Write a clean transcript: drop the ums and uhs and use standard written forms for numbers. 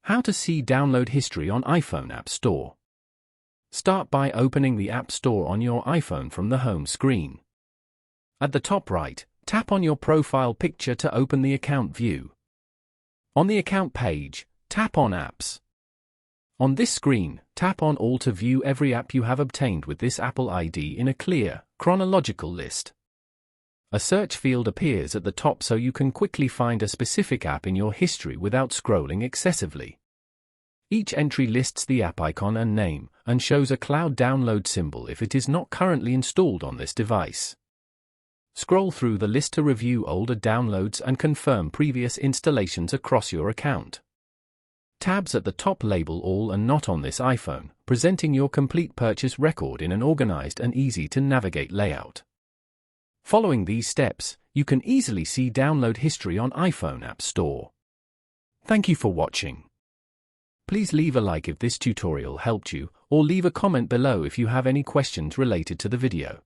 How to see download history on iPhone App Store. Start by opening the App Store on your iPhone from the home screen. At the top right, tap on your profile picture to open the account view. On the account page, tap on Apps. On this screen, tap on All to view every app you have obtained with this Apple ID in a clear, chronological list. A search field appears at the top so you can quickly find a specific app in your history without scrolling excessively. Each entry lists the app icon and name, and shows a cloud download symbol if it is not currently installed on this device. Scroll through the list to review older downloads and confirm previous installations across your account. Tabs at the top label All and Not on this iPhone, presenting your complete purchase record in an organized and easy-to-navigate layout. Following these steps, you can easily see download history on iPhone App Store. Thank you for watching. Please leave a like if this tutorial helped you, or leave a comment below if you have any questions related to the video.